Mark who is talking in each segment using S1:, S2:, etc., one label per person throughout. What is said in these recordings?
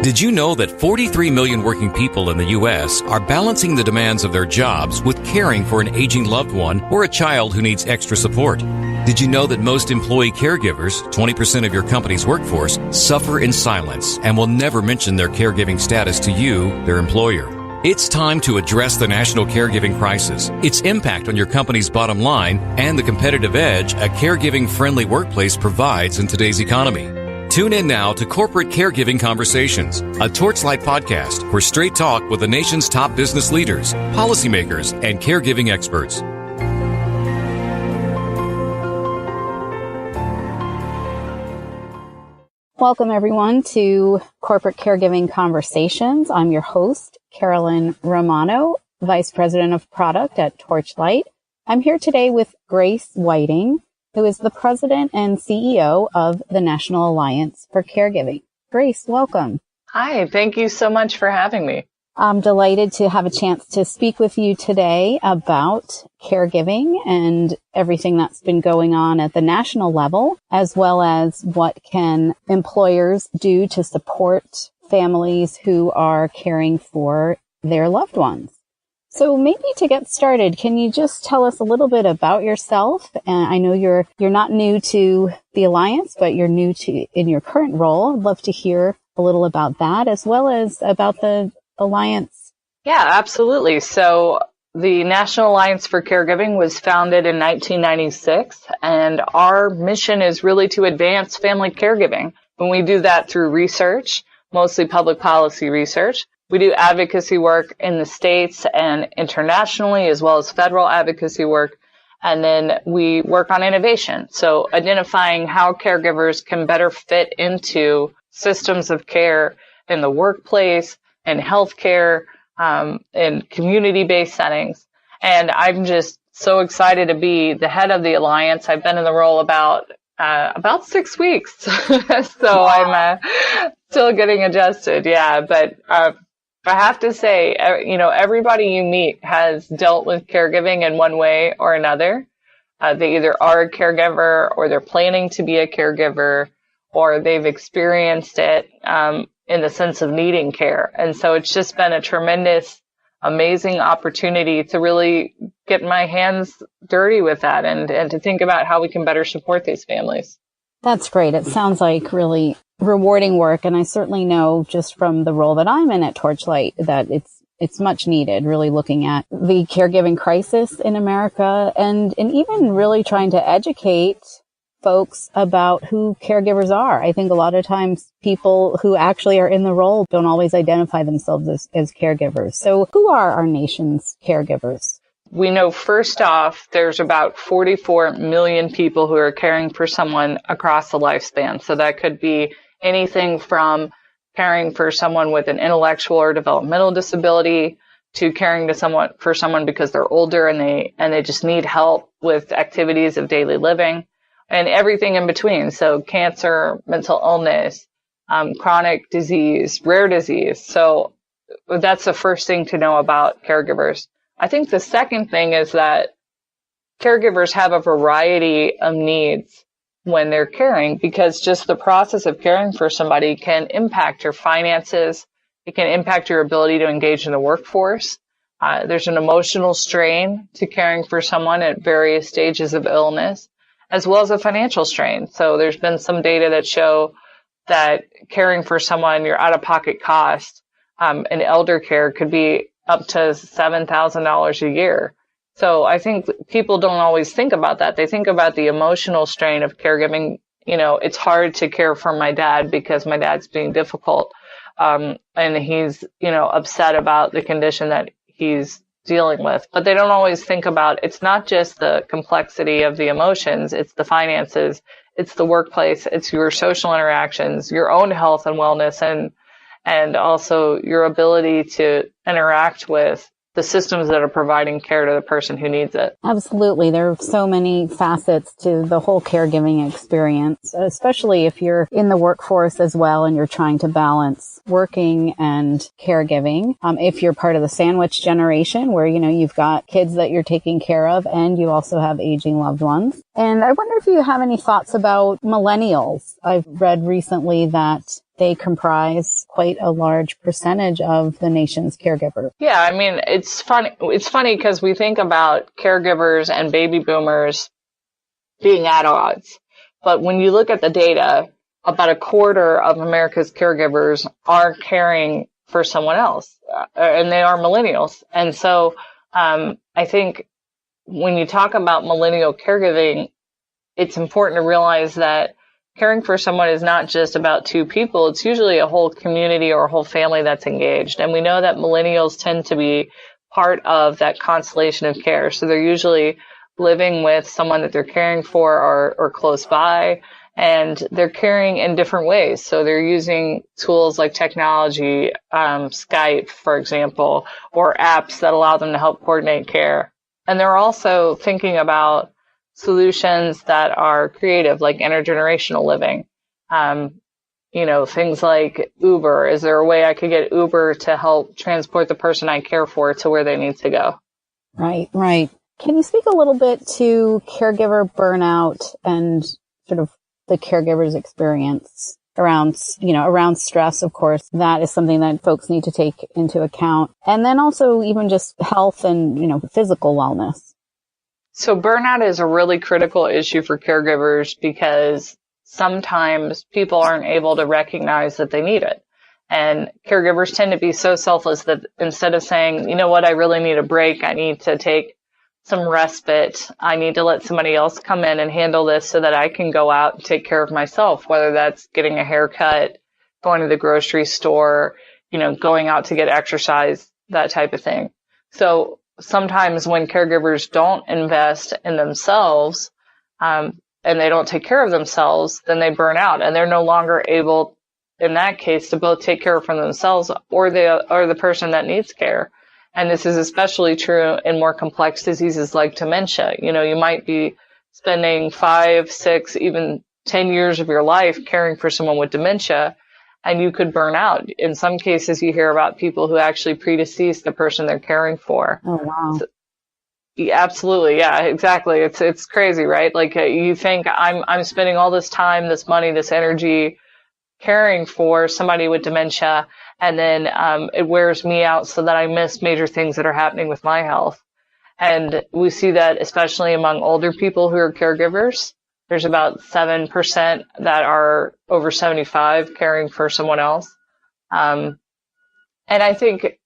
S1: Did you know that 43 million working people in the U.S. are balancing the demands of their jobs with caring for an aging loved one or a child who needs extra support? Did you know that most employee caregivers, 20% of your company's workforce, suffer in silence and will never mention their caregiving status to you, their employer? It's time to address the national caregiving crisis, its impact on your company's bottom line, and the competitive edge a caregiving-friendly workplace provides in today's economy. Tune in now to Corporate Caregiving Conversations, a Torchlight podcast for straight talk with the nation's top business leaders, policymakers, and caregiving experts.
S2: Welcome, everyone, to Corporate Caregiving Conversations. I'm your host, Carolyn Romano, Vice President of Product at Torchlight. I'm here today with Grace Whiting, who is the President and CEO of the National Alliance for Caregiving. Grace, welcome.
S3: Hi, thank you so much for having me.
S2: I'm delighted to have a chance to speak with you today about caregiving and everything that's been going on at the national level, as well as what can employers do to support families who are caring for their loved ones. So maybe to get started, can you just tell us a little bit about yourself? And I know you're not new to the Alliance, but you're new to in your current role. I'd love to hear a little about that, as well as about the Alliance.
S3: Yeah, absolutely. So the National Alliance for Caregiving was founded in 1996, and our mission is really to advance family caregiving. And we do that through research, mostly public policy research. We do advocacy work in the states and internationally, as well as federal advocacy work. And then we work on innovation. So identifying how caregivers can better fit into systems of care in the workplace, in healthcare, in community-based settings. And I'm just so excited to be the head of the Alliance. I've been in the role about 6 weeks. So I'm still getting adjusted. Yeah. But I have to say, everybody you meet has dealt with caregiving in one way or another. They either are a caregiver, or they're planning to be a caregiver, or they've experienced it in the sense of needing care. And so it's just been a tremendous, amazing opportunity to really get my hands dirty with that and to think about how we can better support these families.
S2: That's great. It sounds like really rewarding work. And I certainly know just from the role that I'm in at Torchlight that it's much needed, really looking at the caregiving crisis in America and even really trying to educate folks about who caregivers are. I think a lot of times people who actually are in the role don't always identify themselves as caregivers. So who are our nation's caregivers?
S3: We know first off, there's about 44 million people who are caring for someone across the lifespan. So that could be anything from caring for someone with an intellectual or developmental disability to caring for someone because they're older and they just need help with activities of daily living and everything in between. So cancer, mental illness, chronic disease, rare disease. So that's the first thing to know about caregivers. I think the second thing is that caregivers have a variety of needs when they're caring, because just the process of caring for somebody can impact your finances. It can impact your ability to engage in the workforce. There's an emotional strain to caring for someone at various stages of illness, as well as a financial strain. So there's been some data that show that caring for someone, your out-of-pocket cost in elder care could be up to $7,000 a year. So I think people don't always think about that. They think about the emotional strain of caregiving. It's hard to care for my dad because my dad's being difficult. And he's, upset about the condition that he's dealing with. But they don't always think about, it's not just the complexity of the emotions, it's the finances, it's the workplace, it's your social interactions, your own health and wellness, and also your ability to interact with the systems that are providing care to the person who needs it.
S2: Absolutely. There are so many facets to the whole caregiving experience, especially if you're in the workforce as well and you're trying to balance working and caregiving. If you're part of the sandwich generation where, you've got kids that you're taking care of and you also have aging loved ones. And I wonder if you have any thoughts about millennials. I've read recently that they comprise quite a large percentage of the nation's caregivers.
S3: Yeah, I mean, it's funny because we think about caregivers and baby boomers being at odds. But when you look at the data, about a quarter of America's caregivers are caring for someone else, and they are millennials. And so I think when you talk about millennial caregiving, it's important to realize that caring for someone is not just about two people. It's usually a whole community or a whole family that's engaged. And we know that millennials tend to be part of that constellation of care. So they're usually living with someone that they're caring for or close by, and they're caring in different ways. So they're using tools like technology, Skype, for example, or apps that allow them to help coordinate care. And they're also thinking about solutions that are creative, like intergenerational living. Things like Uber. Is there a way I could get Uber to help transport the person I care for to where they need to go?
S2: Right, right. Can you speak a little bit to caregiver burnout and sort of the caregiver's experience around stress? Of course, that is something that folks need to take into account. And then also even just health and, physical wellness.
S3: So burnout is a really critical issue for caregivers because sometimes people aren't able to recognize that they need it. And caregivers tend to be so selfless that instead of saying, you know what, I really need a break, I need to take some respite, I need to let somebody else come in and handle this so that I can go out and take care of myself, whether that's getting a haircut, going to the grocery store, going out to get exercise, that type of thing. So sometimes when caregivers don't invest in themselves, and they don't take care of themselves, then they burn out and they're no longer able, in that case, to both take care of themselves or the person that needs care. And this is especially true in more complex diseases like dementia. You might be spending 5, 6, even 10 years of your life caring for someone with dementia, and you could burn out. In some cases, you hear about people who actually predecease the person they're caring for.
S2: Oh, wow.
S3: Yeah, absolutely. Yeah, exactly. It's crazy, right? Like you think I'm spending all this time, this money, this energy caring for somebody with dementia, and then it wears me out so that I miss major things that are happening with my health. And we see that especially among older people who are caregivers. There's about 7% that are over 75 caring for someone else. And I think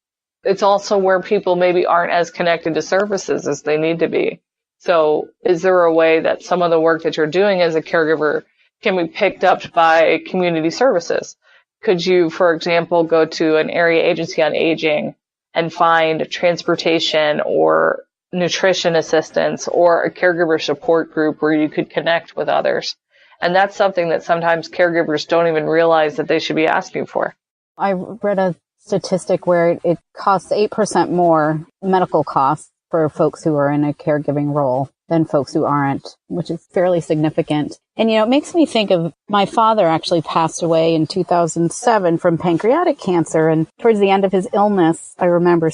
S3: it's also where people maybe aren't as connected to services as they need to be. So is there a way that some of the work that you're doing as a caregiver can be picked up by community services? Could you, for example, go to an area agency on aging and find transportation or nutrition assistance or a caregiver support group where you could connect with others? And that's something that sometimes caregivers don't even realize that they should be asking for.
S2: I read a statistic where it costs 8% more medical costs for folks who are in a caregiving role than folks who aren't, which is fairly significant. And, it makes me think of my father actually passed away in 2007 from pancreatic cancer. And towards the end of his illness, I remember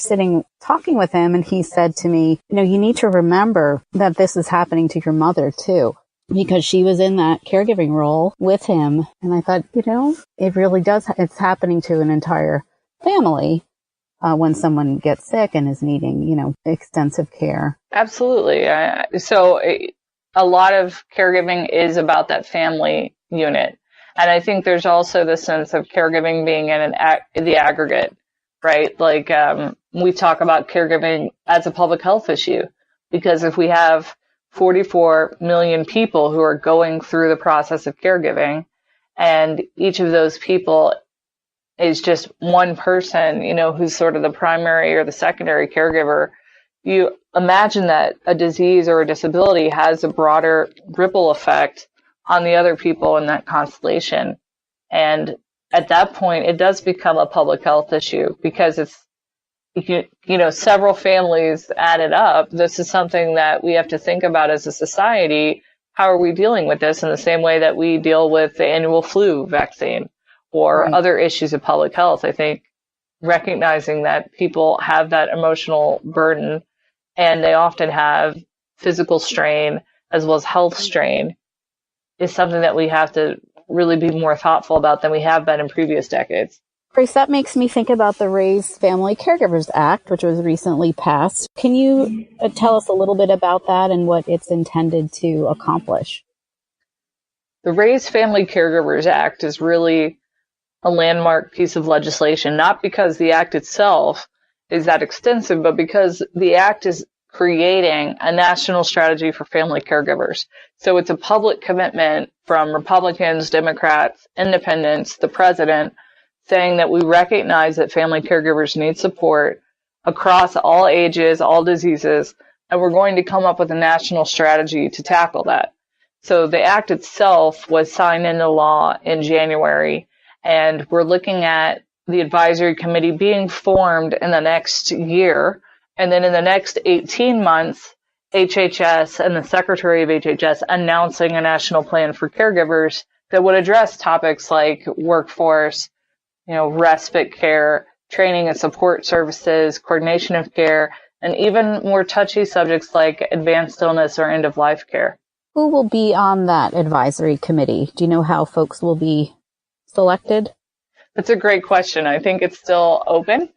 S2: talking with him, and he said to me, you need to remember that this is happening to your mother too, because she was in that caregiving role with him. And I thought, it really does. It's happening to an entire family when someone gets sick and is needing, extensive care.
S3: Absolutely. So a lot of caregiving is about that family unit. And I think there's also the sense of caregiving being in the aggregate, right? Like we talk about caregiving as a public health issue, because if we have 44 million people who are going through the process of caregiving, and each of those people is just one person, who's sort of the primary or the secondary caregiver, you imagine that a disease or a disability has a broader ripple effect on the other people in that constellation. And at that point, it does become a public health issue because it's, several families added up. This is something that we have to think about as a society. How are we dealing with this in the same way that we deal with the annual flu vaccine or
S2: Right.
S3: other issues of public health? I think recognizing that people have that emotional burden and they often have physical strain as well as health strain. is something that we have to really be more thoughtful about than we have been in previous decades.
S2: Grace, that makes me think about the RAISE Family Caregivers Act, which was recently passed. Can you tell us a little bit about that and what it's intended to accomplish?
S3: The RAISE Family Caregivers Act is really a landmark piece of legislation, not because the act itself is that extensive, but because the act is creating a national strategy for family caregivers. So it's a public commitment from Republicans, Democrats, independents, the president, saying that we recognize that family caregivers need support across all ages, all diseases, and we're going to come up with a national strategy to tackle that. So the act itself was signed into law in January, and we're looking at the advisory committee being formed in the next year, and then in the next 18 months, HHS and the Secretary of HHS announcing a national plan for caregivers that would address topics like workforce, respite care, training and support services, coordination of care, and even more touchy subjects like advanced illness or end-of-life care.
S2: Who will be on that advisory committee? Do you know how folks will be selected?
S3: That's a great question. I think it's still open.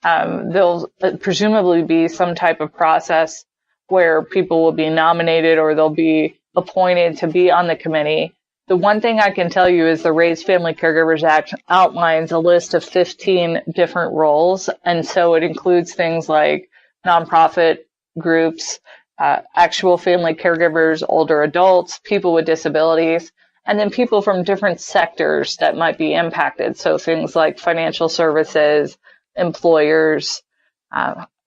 S3: There'll presumably be some type of process where people will be nominated or they'll be appointed to be on the committee. The one thing I can tell you is the RAISE Family Caregivers Act outlines a list of 15 different roles. And so it includes things like nonprofit groups, actual family caregivers, older adults, people with disabilities, and then people from different sectors that might be impacted. So things like financial services, employers,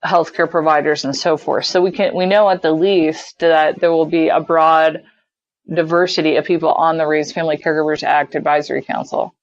S3: healthcare providers, and so forth. So we know at the least that there will be a broad diversity of people on the RAISE Family Caregivers Act Advisory Council.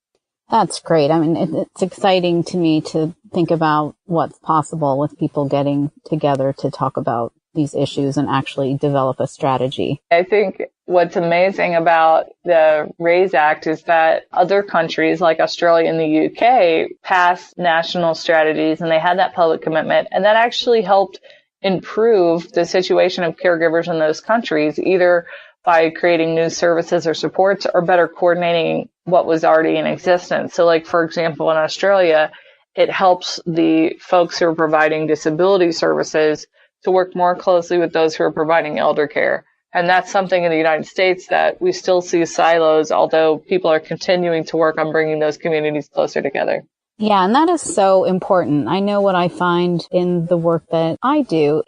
S2: That's great. I mean, it's exciting to me to think about what's possible with people getting together to talk about these issues and actually develop a strategy.
S3: I think what's amazing about the RAISE Act is that other countries like Australia and the UK passed national strategies and they had that public commitment, and that actually helped improve the situation of caregivers in those countries, either by creating new services or supports or better coordinating what was already in existence. So like, for example, in Australia, it helps the folks who are providing disability services to work more closely with those who are providing elder care. And that's something in the United States that we still see silos, although people are continuing to work on bringing those communities closer together.
S2: Yeah, and that is so important. I know what I find in the work that I do.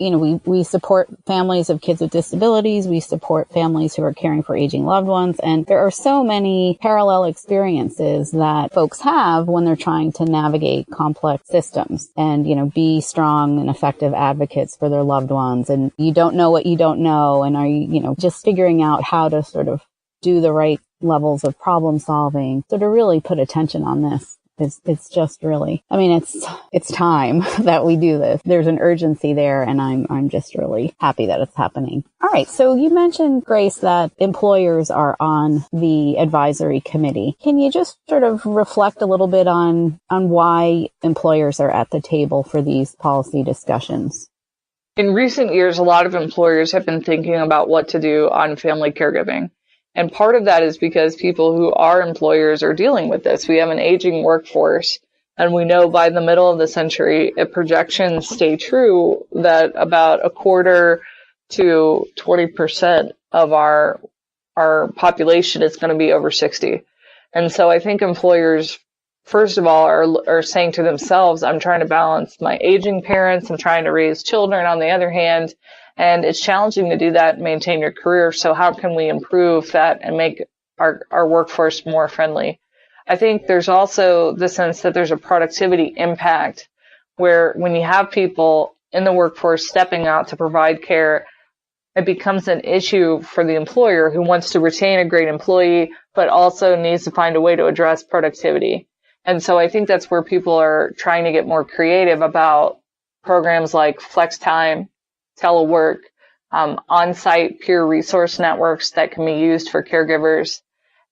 S2: We support families of kids with disabilities. We support families who are caring for aging loved ones. And there are so many parallel experiences that folks have when they're trying to navigate complex systems and, be strong and effective advocates for their loved ones. And you don't know what you don't know. And are you, just figuring out how to sort of do the right levels of problem solving. So to really put attention on this. It's just really, it's time that we do this. There's an urgency there, and I'm just really happy that it's happening. All right. So you mentioned, Grace, that employers are on the advisory committee. Can you just sort of reflect a little bit on why employers are at the table for these policy discussions?
S3: In recent years, a lot of employers have been thinking about what to do on family caregiving. And part of that is because people who are employers are dealing with this. We have an aging workforce, and we know by the middle of the century, if projections stay true, that about a quarter to 20% of our population is going to be over 60. And so I think employers, first of all, are saying to themselves, I'm trying to balance my aging parents, I'm trying to raise children on the other hand. And it's challenging to do that and maintain your career. So how can we improve that and make our workforce more friendly? I think there's also the sense that there's a productivity impact where when you have people in the workforce stepping out to provide care, it becomes an issue for the employer who wants to retain a great employee, but also needs to find a way to address productivity. And so I think that's where people are trying to get more creative about programs like flex time, telework, on-site peer resource networks that can be used for caregivers,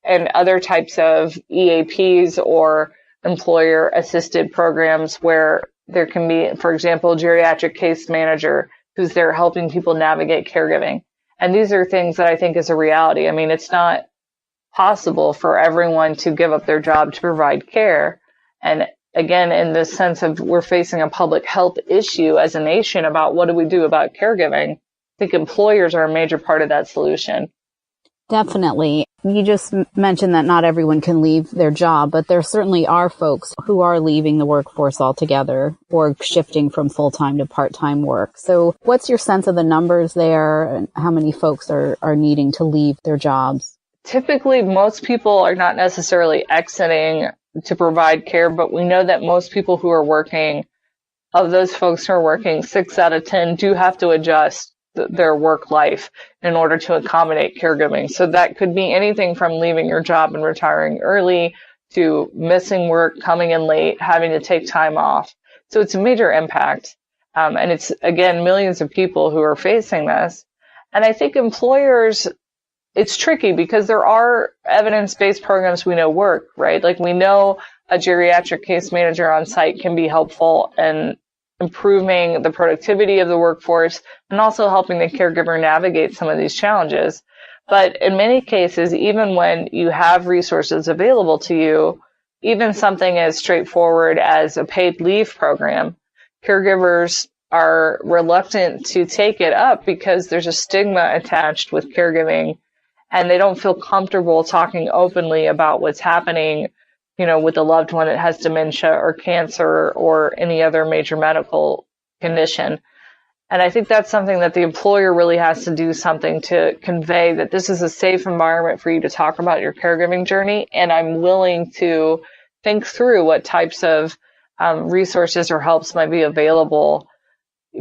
S3: and other types of EAPs or employer-assisted programs where there can be, for example, a geriatric case manager who's there helping people navigate caregiving. And these are things that I think is a reality. It's not possible for everyone to give up their job to provide care. And again, in the sense of we're facing a public health issue as a nation about what do we do about caregiving, I think employers are a major part of that solution.
S2: Definitely. You just mentioned that not everyone can leave their job, but there certainly are folks who are leaving the workforce altogether or shifting from full-time to part-time work. So what's your sense of the numbers there and how many folks are needing to leave their jobs?
S3: Typically, most people are not necessarily exiting to provide care, but we know that most people who are working, of those folks who are working, 6 out of 10 do have to adjust their work life in order to accommodate caregiving. So that could be anything from leaving your job and retiring early to missing work, coming in late, having to take time off. So it's a major impact. And it's, again, millions of people who are facing this. And I think employers, it's tricky because there are evidence-based programs we know work, right? Like we know a geriatric case manager on site can be helpful in improving the productivity of the workforce and also helping the caregiver navigate some of these challenges. But in many cases, even when you have resources available to you, even something as straightforward as a paid leave program, caregivers are reluctant to take it up because there's a stigma attached with caregiving and they don't feel comfortable talking openly about what's happening, with a loved one that has dementia or cancer or any other major medical condition. And I think that's something that the employer really has to do something to convey that this is a safe environment for you to talk about your caregiving journey. And I'm willing to think through what types of resources or helps might be available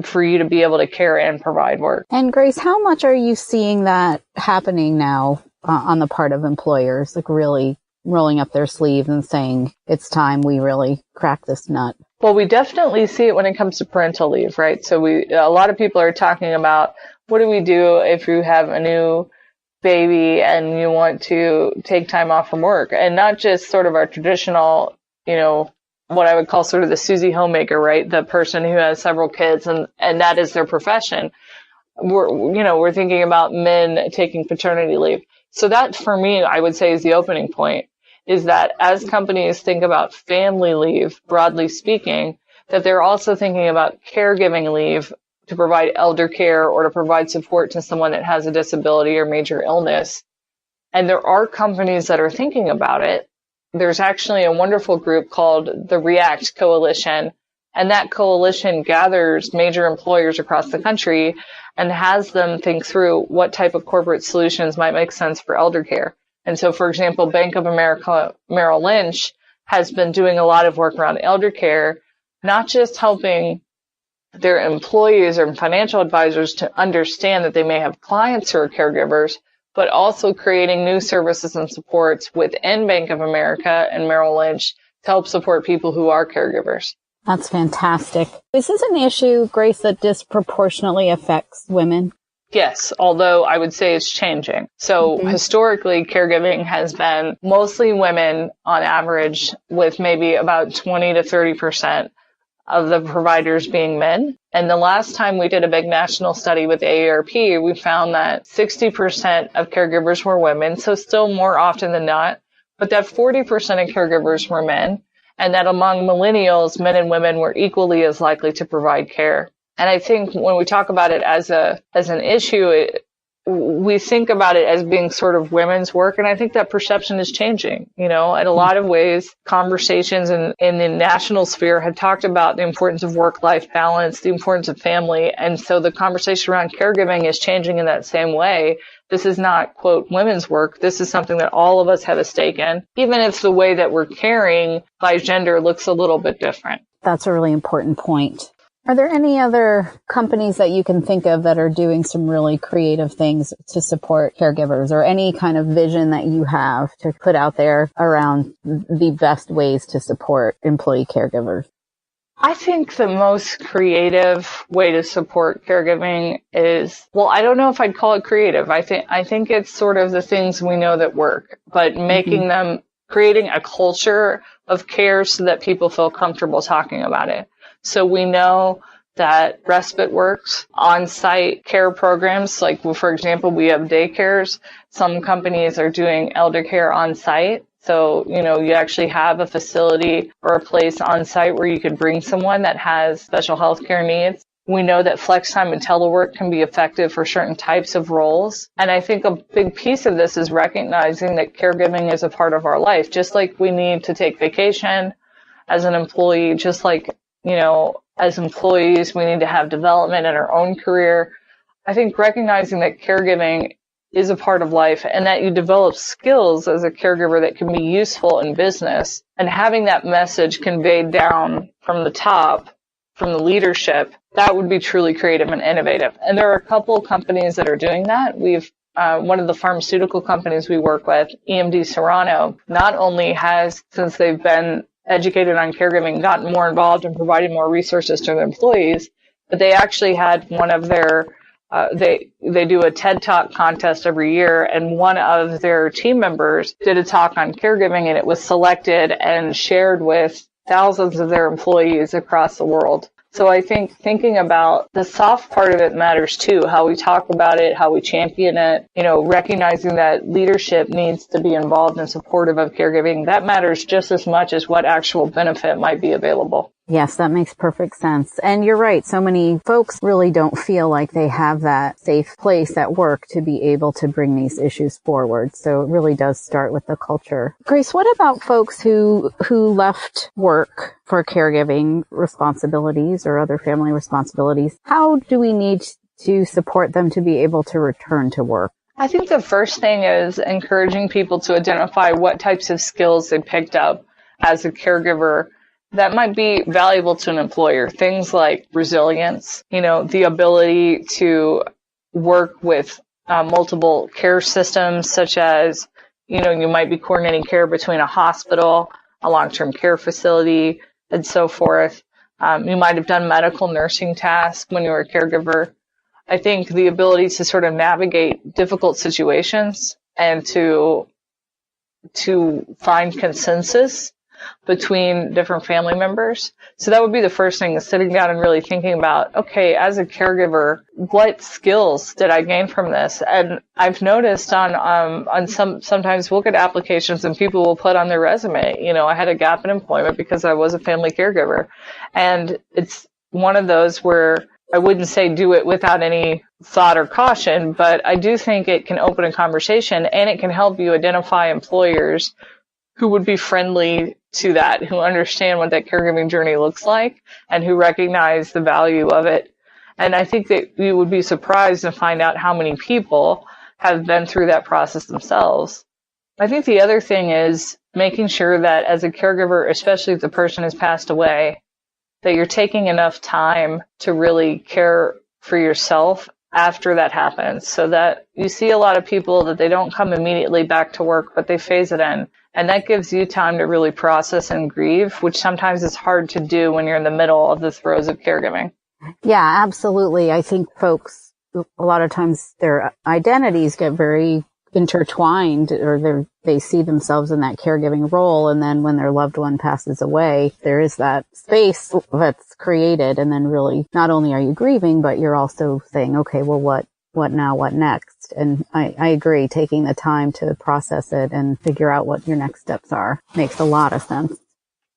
S3: for you to be able to care and provide work.
S2: And Grace, how much are you seeing that happening now on the part of employers, like really rolling up their sleeves and saying, it's time we really crack this nut?
S3: Well, we definitely see it when it comes to parental leave, right? So a lot of people are talking about what do we do if you have a new baby and you want to take time off from work, and not just sort of our traditional, what I would call sort of the Susie homemaker, right? The person who has several kids and that is their profession. We're thinking about men taking paternity leave. So that for me, I would say is the opening point, is that as companies think about family leave, broadly speaking, that they're also thinking about caregiving leave to provide elder care or to provide support to someone that has a disability or major illness. And there are companies that are thinking about it. There's actually a wonderful group called the REACT Coalition, and that coalition gathers major employers across the country and has them think through what type of corporate solutions might make sense for elder care. And so, for example, Bank of America Merrill Lynch has been doing a lot of work around elder care, not just helping their employees or financial advisors to understand that they may have clients who are caregivers, but also creating new services and supports within Bank of America and Merrill Lynch to help support people who are caregivers.
S2: That's fantastic. Is this an issue, Grace, that disproportionately affects women?
S3: Yes, although I would say it's changing. So historically, caregiving has been mostly women on average, with maybe about 20 to 30% of the providers being men. And the last time we did a big national study with AARP, we found that 60% of caregivers were women, so still more often than not, but that 40% of caregivers were men, and that among millennials, men and women were equally as likely to provide care. And I think when we talk about it as an issue, we think about it as being sort of women's work. And I think that perception is changing. In a lot of ways, conversations in the national sphere have talked about the importance of work-life balance, the importance of family. And so the conversation around caregiving is changing in that same way. This is not, quote, women's work. This is something that all of us have a stake in, even if the way that we're caring by gender looks a little bit different.
S2: That's a really important point. Are there any other companies that you can think of that are doing some really creative things to support caregivers, or any kind of vision that you have to put out there around the best ways to support employee caregivers?
S3: I think the most creative way to support caregiving is, well, I don't know if I'd call it creative. I think it's sort of the things we know that work, but making them, creating a culture of care so that people feel comfortable talking about it. So we know that respite works. On-site care programs, like for example, we have daycares. Some companies are doing elder care on-site. So, you actually have a facility or a place on-site where you could bring someone that has special health care needs. We know that flex time and telework can be effective for certain types of roles. And I think a big piece of this is recognizing that caregiving is a part of our life. Just like we need to take vacation as an employee, just like, as employees, we need to have development in our own career. I think recognizing that caregiving is a part of life and that you develop skills as a caregiver that can be useful in business, and having that message conveyed down from the top, from the leadership, that would be truly creative and innovative. And there are a couple of companies that are doing that. We've one of the pharmaceutical companies we work with, EMD Romano, not only has, since they've been educated on caregiving, gotten more involved in providing more resources to their employees, but they actually had one of their they do a TED Talk contest every year, and one of their team members did a talk on caregiving, and it was selected and shared with thousands of their employees across the world. So I think thinking about the soft part of it matters too, how we talk about it, how we champion it, recognizing that leadership needs to be involved and supportive of caregiving. That matters just as much as what actual benefit might be available.
S2: Yes, that makes perfect sense. And you're right. So many folks really don't feel like they have that safe place at work to be able to bring these issues forward. So it really does start with the culture. Grace, what about folks who left work for caregiving responsibilities or other family responsibilities? How do we need to support them to be able to return to work?
S3: I think the first thing is encouraging people to identify what types of skills they picked up as a caregiver that might be valuable to an employer. Things like resilience, the ability to work with multiple care systems, such as, you might be coordinating care between a hospital, a long-term care facility, and so forth. You might have done medical nursing tasks when you were a caregiver. I think the ability to sort of navigate difficult situations and to find consensus between different family members. So that would be the first thing, is sitting down and really thinking about, okay, as a caregiver, what skills did I gain from this? And I've noticed on sometimes we'll get applications and people will put on their resume, I had a gap in employment because I was a family caregiver. And it's one of those where I wouldn't say do it without any thought or caution, but I do think it can open a conversation, and it can help you identify employers who would be friendly to that, who understand what that caregiving journey looks like, and who recognize the value of it. And I think that you would be surprised to find out how many people have been through that process themselves. I think the other thing is making sure that as a caregiver, especially if the person has passed away, that you're taking enough time to really care for yourself after that happens, so that you see a lot of people that they don't come immediately back to work, but they phase it in. And that gives you time to really process and grieve, which sometimes is hard to do when you're in the middle of the throes of caregiving.
S2: Yeah, absolutely. I think folks, a lot of times their identities get very intertwined, or they see themselves in that caregiving role. And then when their loved one passes away, there is that space that's created. And then really, not only are you grieving, but you're also saying, okay, well, what now? What next? And I agree, taking the time to process it and figure out what your next steps are makes a lot of sense.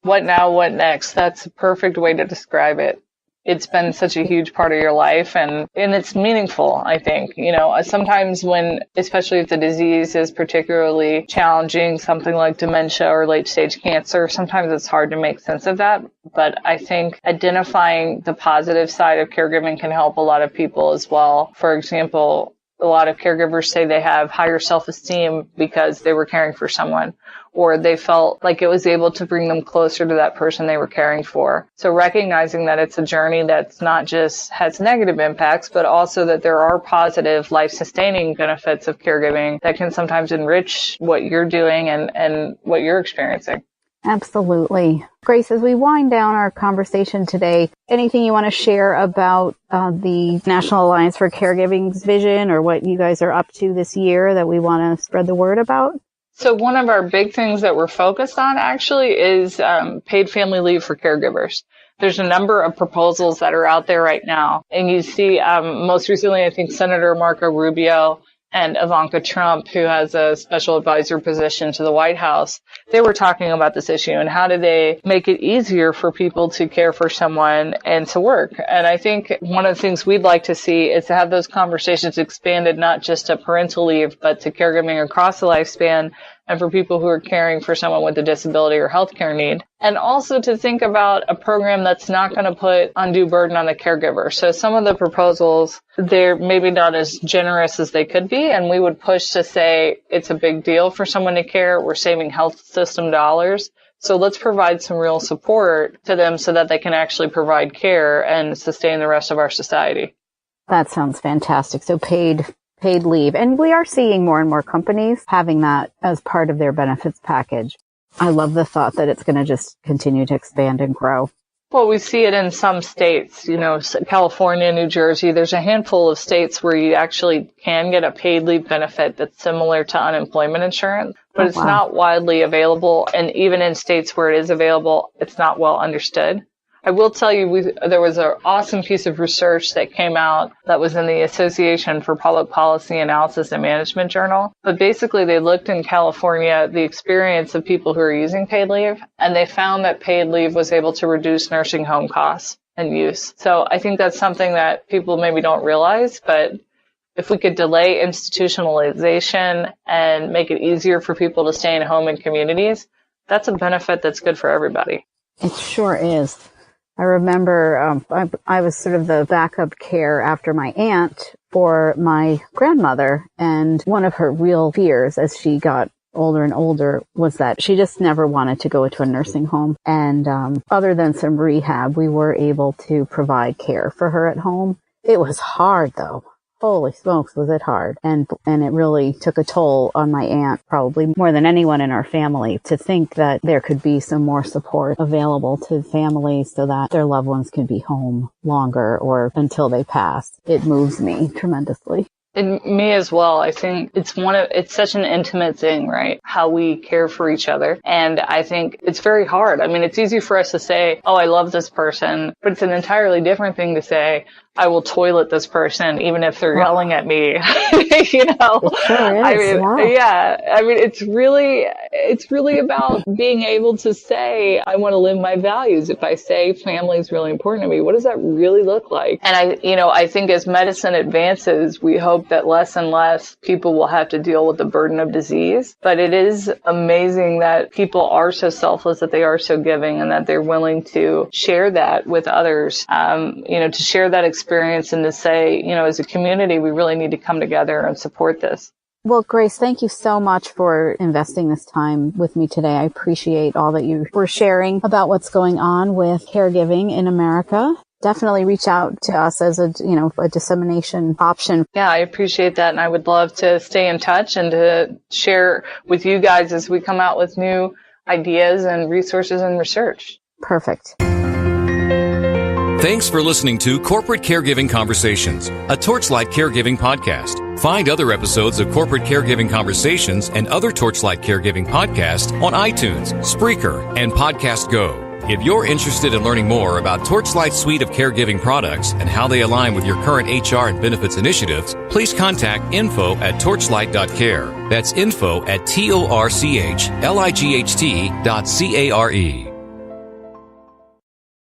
S3: What now? What next? That's a perfect way to describe it. It's been such a huge part of your life, and it's meaningful, I think. Sometimes when, especially if the disease is particularly challenging, something like dementia or late stage cancer, sometimes it's hard to make sense of that. But I think identifying the positive side of caregiving can help a lot of people as well. For example, a lot of caregivers say they have higher self-esteem because they were caring for someone, or they felt like it was able to bring them closer to that person they were caring for. So recognizing that it's a journey that's not just has negative impacts, but also that there are positive life-sustaining benefits of caregiving that can sometimes enrich what you're doing and what you're experiencing.
S2: Absolutely. Grace, as we wind down our conversation today, anything you want to share about the National Alliance for Caregiving's vision, or what you guys are up to this year that we want to spread the word about?
S3: So one of our big things that we're focused on actually is paid family leave for caregivers. There's a number of proposals that are out there right now. And you see, most recently, I think Senator Marco Rubio and Ivanka Trump, who has a special advisor position to the White House, they were talking about this issue and how do they make it easier for people to care for someone and to work. And I think one of the things we'd like to see is to have those conversations expanded not just to parental leave, but to caregiving across the lifespan and for people who are caring for someone with a disability or healthcare need. And also to think about a program that's not going to put undue burden on the caregiver. So some of the proposals, they're maybe not as generous as they could be, and we would push to say it's a big deal for someone to care. We're saving health system dollars. So let's provide some real support to them so that they can actually provide care and sustain the rest of our society.
S2: That sounds fantastic. So paid leave. And we are seeing more and more companies having that as part of their benefits package. I love the thought that it's going to just continue to expand and grow.
S3: Well, we see it in some states, California, New Jersey. There's a handful of states where you actually can get a paid leave benefit that's similar to unemployment insurance, but it's not widely available. And even in states where it is available, it's not well understood. I will tell you, there was an awesome piece of research that came out that was in the Association for Public Policy Analysis and Management Journal. But basically, they looked in California, the experience of people who are using paid leave, and they found that paid leave was able to reduce nursing home costs and use. So I think that's something that people maybe don't realize, but if we could delay institutionalization and make it easier for people to stay in home and communities, that's a benefit that's good for everybody.
S2: It sure is. I remember I was sort of the backup care after my aunt for my grandmother, and one of her real fears as she got older and older was that she just never wanted to go into a nursing home. And other than some rehab, we were able to provide care for her at home. It was hard, though. Holy smokes, was it hard. And it really took a toll on my aunt, probably more than anyone in our family, to think that there could be some more support available to families so that their loved ones can be home longer or until they pass. It moves me tremendously.
S3: And me as well. I think it's such an intimate thing, right? How we care for each other. And I think it's very hard. I mean, it's easy for us to say, oh, I love this person, but it's an entirely different thing to say, I will toilet this person even if they're yelling at me.
S2: It sure is,
S3: I mean, it's really about being able to say, I want to live my values. If I say family is really important to me, what does that really look like? And I think as medicine advances, we hope that less and less people will have to deal with the burden of disease. But it is amazing that people are so selfless, that they are so giving, and that they're willing to share that with others, to share that experience and to say, as a community, we really need to come together and support this.
S2: Well, Grace, thank you so much for investing this time with me today. I appreciate all that you were sharing about what's going on with caregiving in America. Definitely reach out to us as a dissemination option.
S3: Yeah, I appreciate that. And I would love to stay in touch and to share with you guys as we come out with new ideas and resources and research.
S2: Perfect.
S1: Thanks for listening to Corporate Caregiving Conversations, a Torchlight caregiving podcast. Find other episodes of Corporate Caregiving Conversations and other Torchlight caregiving podcasts on iTunes, Spreaker, and Podcast Go. If you're interested in learning more about Torchlight's suite of caregiving products and how they align with your current HR and benefits initiatives, please contact info@torchlight.care. That's info@torchlight.care.